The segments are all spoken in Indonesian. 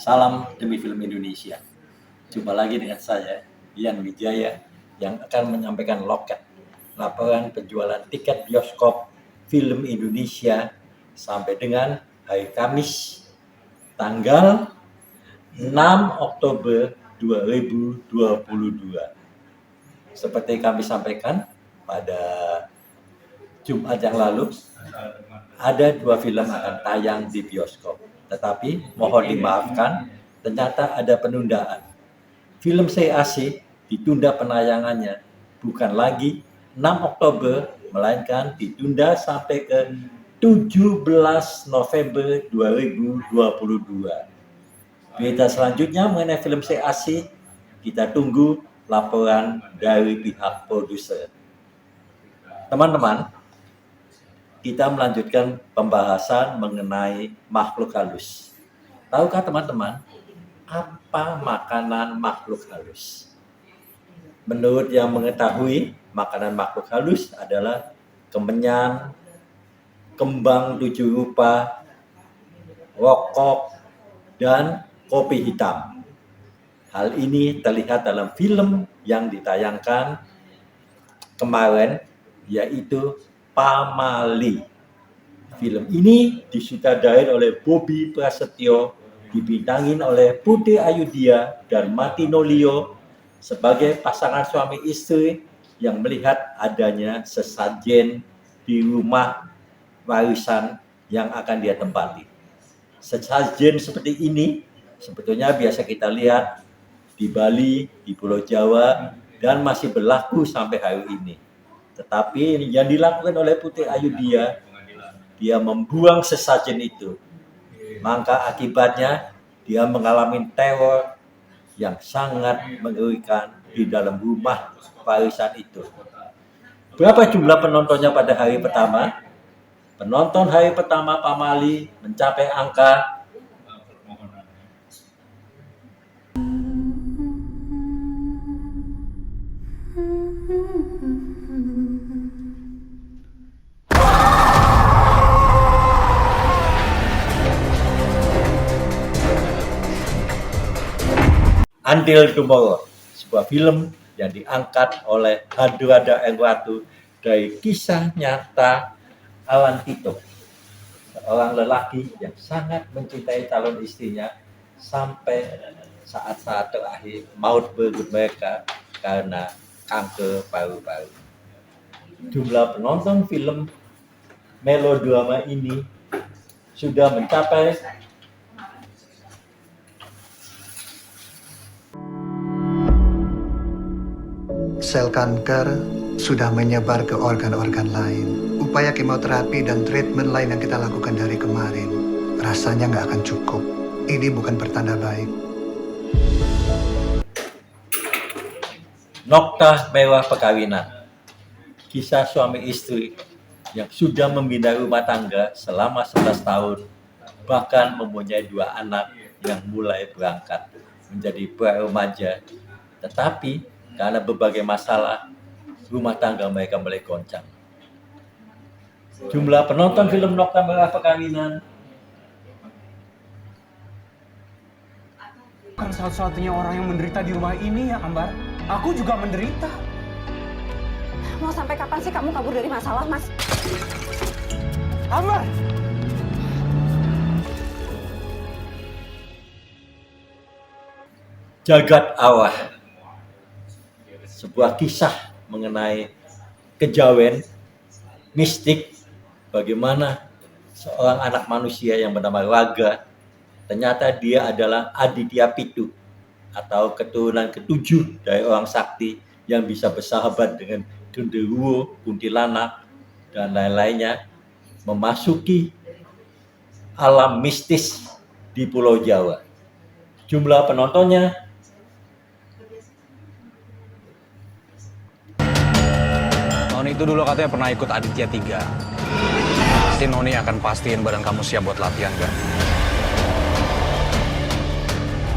Salam demi film Indonesia. Jumpa lagi dengan saya, Ian Wijaya, yang akan menyampaikan loket laporan penjualan tiket bioskop film Indonesia sampai dengan hari Kamis tanggal 6 Oktober 2022. Seperti kami sampaikan pada Jumat yang lalu, ada 2 film akan tayang di bioskop. Tetapi mohon dimaafkan, ternyata ada penundaan. Film CAC ditunda penayangannya, bukan lagi 6 Oktober, melainkan ditunda sampai ke 17 November 2022. Berita selanjutnya mengenai film CAC, kita tunggu laporan dari pihak produser. Teman-teman, kita melanjutkan pembahasan mengenai makhluk halus. Tahukah teman-teman, apa makanan makhluk halus? Menurut yang mengetahui, makanan makhluk halus adalah kemenyan, kembang 7 rupa, rokok, dan kopi hitam. Hal ini terlihat dalam film yang ditayangkan kemarin, yaitu Pamali. Film ini disutradarai oleh Bobby Prasetyo, dibintangin oleh Putri Ayudhya dan Martino Leo sebagai pasangan suami istri yang melihat adanya sesajen di rumah warisan yang akan dia tempati. Sesajen seperti ini sebetulnya biasa kita lihat di Bali, di Pulau Jawa, dan masih berlaku sampai hari ini. Tetapi yang dilakukan oleh Putri Ayudhya, dia membuang sesajen itu. Maka akibatnya dia mengalami teror yang sangat mengerikan di dalam rumah warisan itu. Berapa jumlah penontonnya pada hari pertama? Penonton hari pertama Pamali mencapai angka Until Tomorrow, sebuah film yang diangkat oleh Hadrada Erwatu dari kisah nyata Alan Tito, seorang lelaki yang sangat mencintai calon istrinya sampai saat-saat terakhir maut berebut mereka karena kanker paru-paru. Jumlah penonton film melodrama ini sudah mencapai sel kanker sudah menyebar ke organ-organ lain. Upaya kemoterapi dan treatment lain yang kita lakukan dari kemarin rasanya nggak akan cukup. Ini bukan pertanda baik. Nokta Mewah Perkawinan, kisah suami istri yang sudah membina rumah tangga selama 11 tahun, bahkan mempunyai 2 anak yang mulai berangkat menjadi pra-remaja. Tetapi karena berbagai masalah, rumah tangga mereka mulai goncang. Jumlah penonton film Nokta Merah Perkawinan bukan satu-satunya orang yang menderita di rumah ini ya, Ambar. Aku juga menderita. Mau sampai kapan sih kamu kabur dari masalah, Mas? Ambar! Jagat Arwah, sebuah kisah mengenai kejawen mistik, bagaimana seorang anak manusia yang bernama Raga, ternyata dia adalah Aditya Pitu atau keturunan ke-7 dari orang sakti yang bisa bersahabat dengan genderuwo, kuntilanak, dan lain-lainnya, memasuki alam mistis di Pulau Jawa. Jumlah penontonnya Noni itu dulu katanya pernah ikut Aditya 3. Pasti Noni akan pastiin badan kamu siap buat latihan, kan?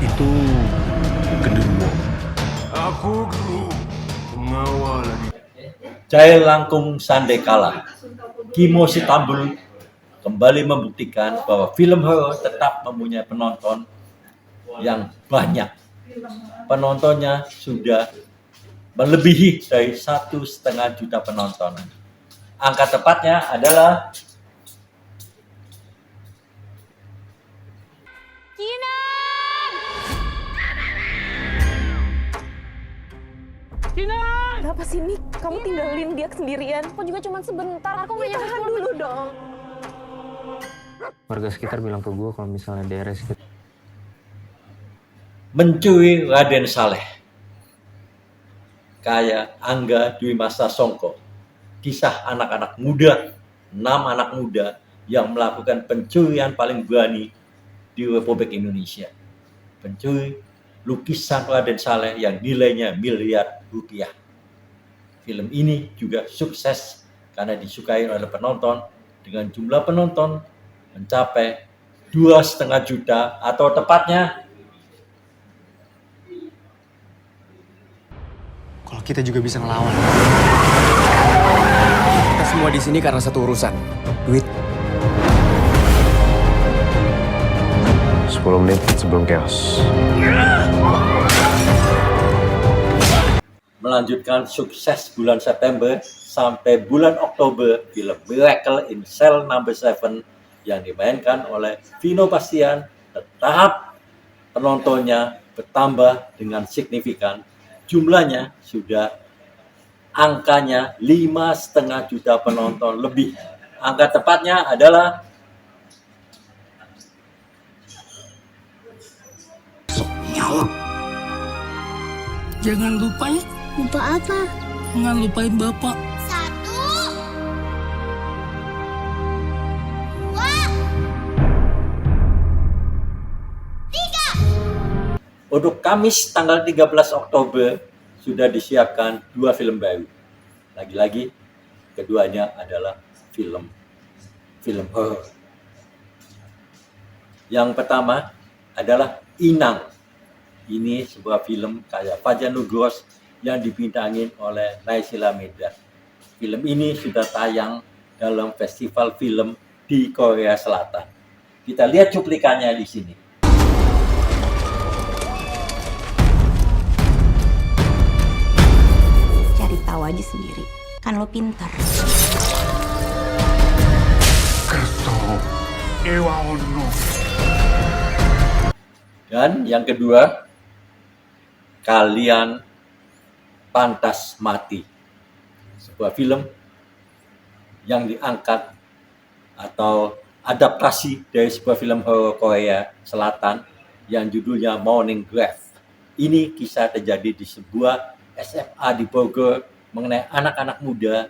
Itu genderuwo. Aku guru pengawal. Jaya Langkung Sandekala, Kimo Sitambul kembali membuktikan bahwa film horor tetap mempunyai penonton yang banyak. Penontonnya sudah melebihi dari 1,5 juta penonton. Angka tepatnya adalah Kenapa sih, Mik? Kamu tinggalin dia sendirian. Aku juga cuma sebentar. Aku nggak nyampe 10 dulu dong. Warga sekitar bilang ke gue kalau misalnya daerah sekitar Mencuri Raden Saleh, karya Angga Dwi Masa Songko. Kisah anak-anak muda, 6 anak muda yang melakukan pencurian paling berani di Republik Indonesia. Pencuri lukisan Raden Saleh yang nilainya miliar rupiah. Film ini juga sukses karena disukai oleh penonton dengan jumlah penonton mencapai 2,5 juta atau tepatnya kalau kita juga bisa ngelawan. Kita semua di sini karena satu urusan, duit. 10 menit sebelum chaos. melanjutkan sukses bulan September sampai bulan Oktober film Miracle in Cell No. 7 yang dimainkan oleh Vino Bastian, tetap penontonnya bertambah dengan signifikan. Jumlahnya sudah angkanya 5,5 juta penonton lebih. Angka tepatnya adalah Jangan lupa ya. Lupa apa? Jangan lupain Bapak. 1, 2, 3. untuk Kamis tanggal 13 Oktober sudah disiapkan 2 film baru. Lagi-lagi keduanya adalah film horor. Yang pertama adalah Inang. Ini sebuah film karya Fajar Nugros yang dibintangi oleh Naysila Mirdad. Film ini sudah tayang dalam festival film di Korea Selatan. Kita lihat cuplikannya di sini. Cari tahu aja sendiri. Kan lo pintar. Dan yang kedua, Kalian Pantas Mati. Sebuah film yang diangkat atau adaptasi dari sebuah film horor Korea Selatan yang judulnya Morning Grave. Ini kisah terjadi di sebuah SMA di Bogor mengenai anak-anak muda,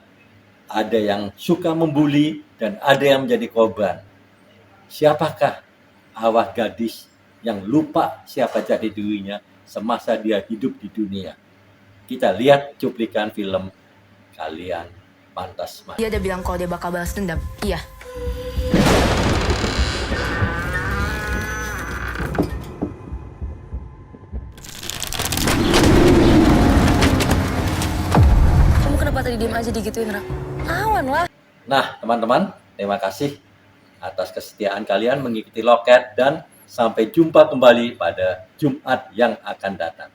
ada yang suka membuli dan ada yang menjadi korban. Siapakah arwah gadis yang lupa siapa jadi dirinya semasa dia hidup di dunia? Kita lihat cuplikan film Kalian Pantas Mati. Dia udah bilang kalau dia bakal balas dendam. Iya. Kamu kenapa tadi diem aja digituin, Ra? Lawan lah. Nah, teman-teman, terima kasih atas kesetiaan kalian mengikuti Loket dan sampai jumpa kembali pada Jumat yang akan datang.